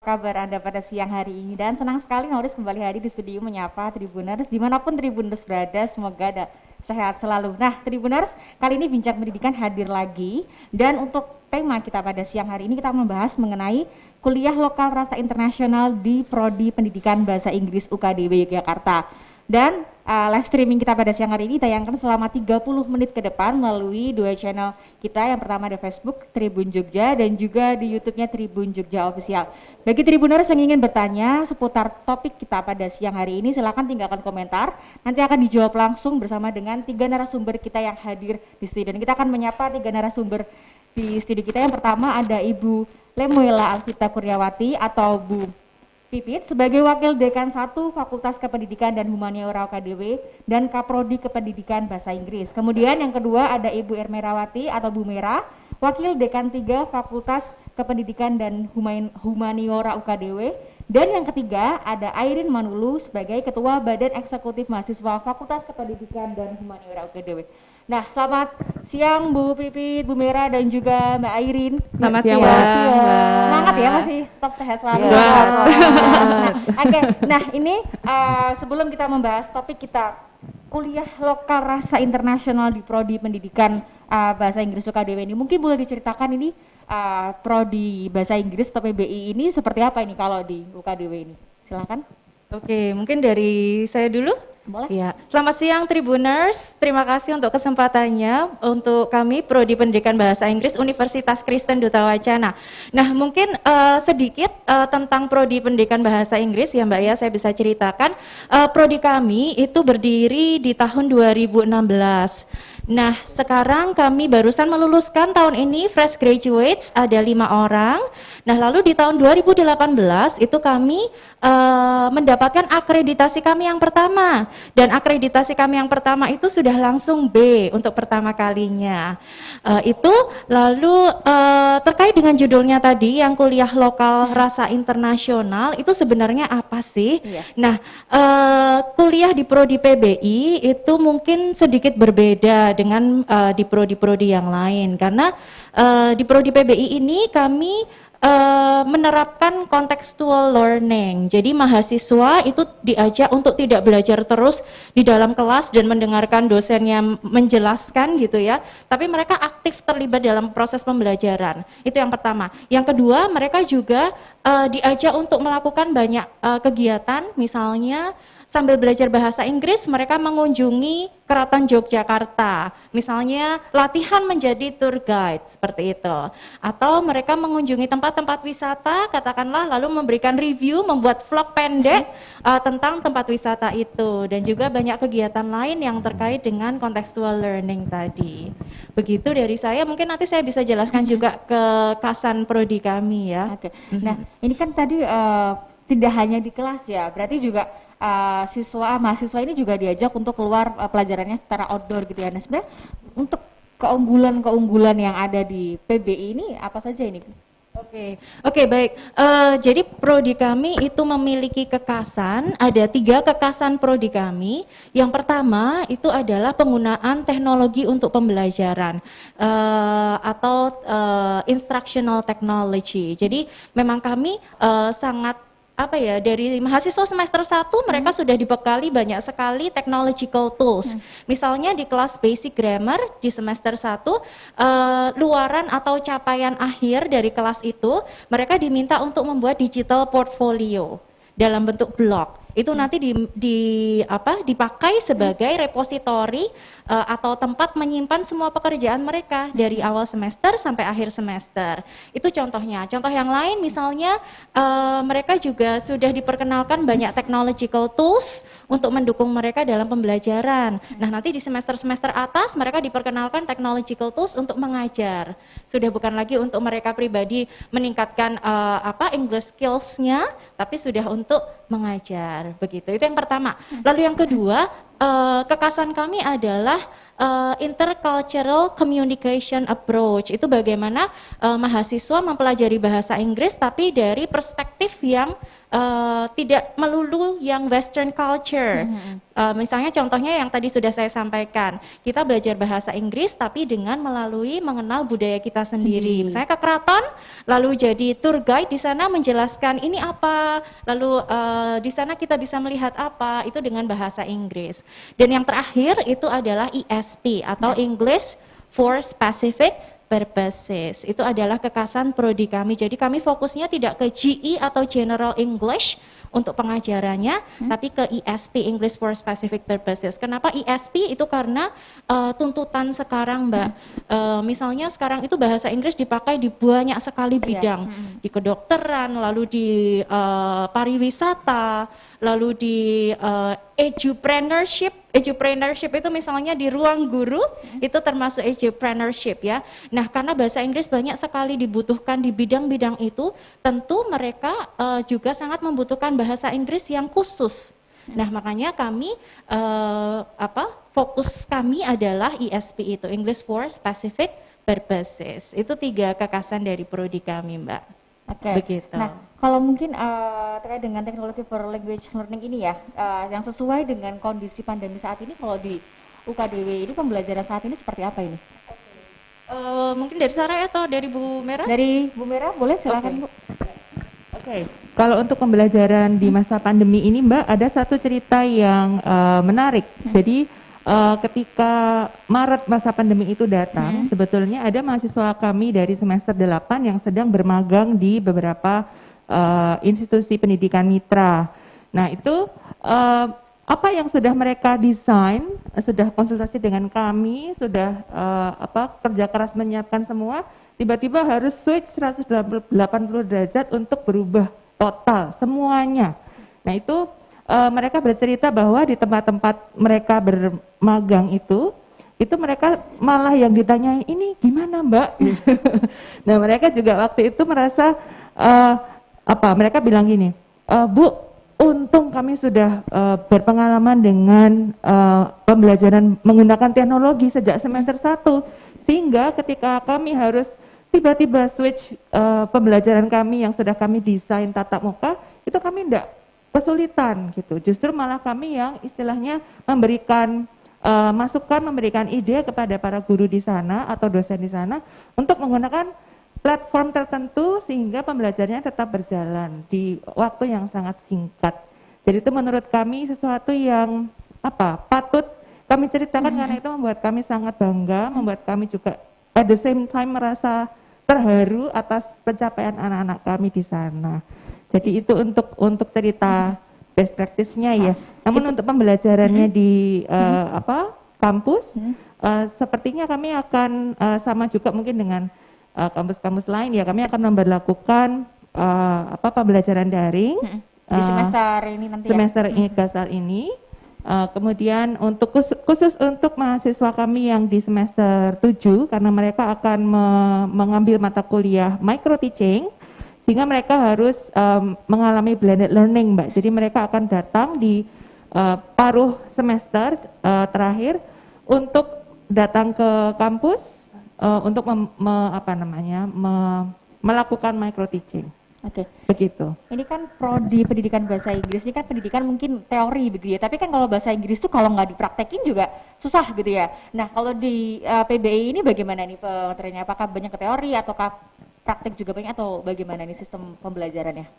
Kabar Anda pada siang hari ini dan senang sekali Nauris kembali hadir di studio menyapa Tribuners dimanapun Tribuners berada, semoga ada sehat selalu. Nah Tribuners, kali ini Bincang Pendidikan hadir lagi dan untuk tema kita pada siang hari ini kita membahas mengenai kuliah lokal rasa internasional di Prodi Pendidikan Bahasa Inggris UKDW Yogyakarta. Dan live streaming kita pada siang hari ini tayangkan selama 30 menit ke depan melalui dua channel kita. Yang pertama ada Facebook Tribun Jogja dan juga di YouTube-nya Tribun Jogja Official. Bagi Tribuners yang ingin bertanya seputar topik kita pada siang hari ini, silakan tinggalkan komentar. Nanti akan dijawab langsung bersama dengan 3 narasumber kita yang hadir di studio. Dan kita akan menyapa 3 narasumber di studio kita. Yang pertama ada Ibu Lemuela Alvita Kurniawati atau Bu Pipit sebagai Wakil Dekan 1 Fakultas Kependidikan dan Humaniora UKDW dan Kaprodi Kependidikan Bahasa Inggris. Kemudian yang kedua ada Ibu Ermerawati atau Bu Mera, Wakil Dekan 3 Fakultas Kependidikan dan Humaniora UKDW. Dan yang ketiga ada Airin Manulu sebagai Ketua Badan Eksekutif Mahasiswa Fakultas Kependidikan dan Humaniora UKDW. Nah, selamat siang Bu Pipit, Bu Mera dan juga Mbak Airin. Selamat siang, Mbak. Semangat ya, masih top sehat selalu. Oke, nah ini sebelum kita membahas topik kita kuliah lokal rasa internasional di Prodi Pendidikan Bahasa Inggris UKDW ini, mungkin boleh diceritakan ini Prodi Bahasa Inggris atau PBI ini seperti apa ini kalau di UKDW ini? Silakan. Oke, mungkin dari saya dulu. Boleh. Ya, selamat siang Tribuners. Terima kasih untuk kesempatannya untuk kami Prodi Pendidikan Bahasa Inggris Universitas Kristen Duta Wacana. Nah, mungkin sedikit tentang Prodi Pendidikan Bahasa Inggris ya Mbak ya, saya bisa ceritakan. Prodi kami itu berdiri di tahun 2016. Nah, sekarang kami barusan meluluskan tahun ini fresh graduates ada 5 orang. Nah, lalu di tahun 2018 itu kami mendapatkan akreditasi kami yang pertama. Dan akreditasi kami yang pertama itu sudah langsung B untuk pertama kalinya. Itu lalu terkait dengan judulnya tadi yang kuliah lokal rasa internasional itu sebenarnya apa sih? Iya. Nah, kuliah di Prodi PBI itu mungkin sedikit berbeda dengan di prodi-prodi yang lain karena di Prodi PBI ini kami menerapkan contextual learning. Jadi mahasiswa itu diajak untuk tidak belajar terus di dalam kelas dan mendengarkan dosennya menjelaskan gitu ya, tapi mereka aktif terlibat dalam proses pembelajaran. Itu yang pertama. Yang kedua, mereka juga diajak untuk melakukan banyak kegiatan, misalnya sambil belajar bahasa Inggris, mereka mengunjungi Keraton Yogyakarta, misalnya latihan menjadi tour guide, seperti itu. Atau mereka mengunjungi tempat-tempat wisata, katakanlah, lalu memberikan review, membuat vlog pendek tentang tempat wisata itu. Dan juga banyak kegiatan lain yang terkait dengan contextual learning tadi. Begitu dari saya, mungkin nanti saya bisa jelaskan juga ke Kasan Prodi kami ya. Oke. Nah, ini kan tadi tidak hanya di kelas ya, berarti juga mahasiswa ini juga diajak untuk keluar pelajarannya secara outdoor gitu ya. Nah, sebenarnya untuk keunggulan yang ada di PBI ini apa saja ini? Oke, baik. Jadi prodi kami itu memiliki kekasan, ada 3 kekasan prodi kami. Yang pertama itu adalah penggunaan teknologi untuk pembelajaran atau instructional technology. Jadi memang kami sangat dari mahasiswa semester 1 mereka sudah dibekali banyak sekali technological tools. Misalnya di kelas basic grammar di semester 1 luaran atau capaian akhir dari kelas itu mereka diminta untuk membuat digital portfolio dalam bentuk blog. Itu nanti dipakai sebagai repositori atau tempat menyimpan semua pekerjaan mereka dari awal semester sampai akhir semester. Itu contohnya. Contoh yang lain misalnya mereka juga sudah diperkenalkan banyak technological tools untuk mendukung mereka dalam pembelajaran. Nah, nanti di semester-semester atas mereka diperkenalkan technological tools untuk mengajar. Sudah bukan lagi untuk mereka pribadi meningkatkan English skills-nya, tapi sudah untuk mengajar. Begitu, itu yang pertama. Lalu yang kedua, kekasan kami adalah intercultural communication approach. Itu bagaimana mahasiswa mempelajari bahasa Inggris tapi dari perspektif yang tidak melulu yang Western culture. Misalnya contohnya yang tadi sudah saya sampaikan, kita belajar bahasa Inggris tapi dengan melalui mengenal budaya kita sendiri. Misalnya ke keraton, lalu jadi tour guide di sana menjelaskan ini apa, lalu di sana kita bisa melihat apa, itu dengan bahasa Inggris. Dan yang terakhir itu adalah ESP atau English for Specific Purposes. Itu adalah kekasan prodi kami. Jadi kami fokusnya tidak ke GE atau General English untuk pengajarannya, tapi ke ESP, English for Specific Purposes. Kenapa ESP? Itu karena tuntutan sekarang, Mbak. Misalnya sekarang itu bahasa Inggris dipakai di banyak sekali bidang, di kedokteran, lalu di pariwisata, lalu di edupreneurship. Edupreneurship itu misalnya di ruang guru, itu termasuk edupreneurship ya. Nah, karena bahasa Inggris banyak sekali dibutuhkan di bidang-bidang itu, tentu mereka juga sangat membutuhkan bahasa Inggris yang khusus. Nah, makanya kami fokus kami adalah ESP itu, English for Specific Purposes. Itu 3 kekasan dari prodi kami, Mbak. Oke. Begitu. Nah, kalau mungkin terkait dengan teknologi for language learning ini ya, yang sesuai dengan kondisi pandemi saat ini, kalau di UKDW ini pembelajaran saat ini seperti apa ini? Mungkin dari Sarah atau dari Bu Mera? Dari Bu Mera, boleh silakan Bu. Oke, kalau untuk pembelajaran di masa pandemi ini Mbak, ada satu cerita yang menarik. Jadi ketika Maret masa pandemi itu datang, sebetulnya ada mahasiswa kami dari semester 8 yang sedang bermagang di beberapa institusi pendidikan mitra. Nah itu apa yang sudah mereka desain, sudah konsultasi dengan kami, sudah kerja keras menyiapkan semua, tiba-tiba harus switch 180 derajat untuk berubah total semuanya. Nah itu mereka bercerita bahwa di tempat-tempat mereka bermagang itu mereka malah yang ditanyai, ini gimana Mbak? Nah mereka juga waktu itu merasa mereka bilang gini, Bu, untung kami sudah berpengalaman dengan pembelajaran menggunakan teknologi sejak semester 1, sehingga ketika kami harus tiba-tiba switch pembelajaran kami yang sudah kami desain tatap muka, itu kami tidak kesulitan gitu. Justru malah kami yang istilahnya memberikan masukan, memberikan ide kepada para guru di sana atau dosen di sana untuk menggunakan platform tertentu sehingga pembelajarannya tetap berjalan di waktu yang sangat singkat. Jadi itu menurut kami sesuatu yang patut kami ceritakan karena itu membuat kami sangat bangga, membuat kami juga at the same time merasa terharu atas pencapaian anak-anak kami di sana. Jadi itu untuk cerita best practice-nya ya. Namun untuk pembelajarannya di kampus, sepertinya kami akan sama juga mungkin dengan kampus-kampus lain ya, kami akan memberlakukan pembelajaran daring di semester ini nanti semester ini. Kemudian untuk khusus untuk mahasiswa kami yang di semester 7 karena mereka akan mengambil mata kuliah micro teaching sehingga mereka harus mengalami blended learning Mbak. Jadi mereka akan datang di paruh semester terakhir untuk datang ke kampus untuk melakukan micro teaching. Oke. Begitu. Ini kan prodi pendidikan bahasa Inggris, ini kan pendidikan mungkin teori begitu ya. Tapi kan kalau bahasa Inggris tuh kalau nggak dipraktekin juga susah gitu ya. Nah kalau di PBI ini bagaimana nih materinya? Apakah banyak ke teori ataukah praktek juga banyak atau bagaimana nih sistem pembelajarannya?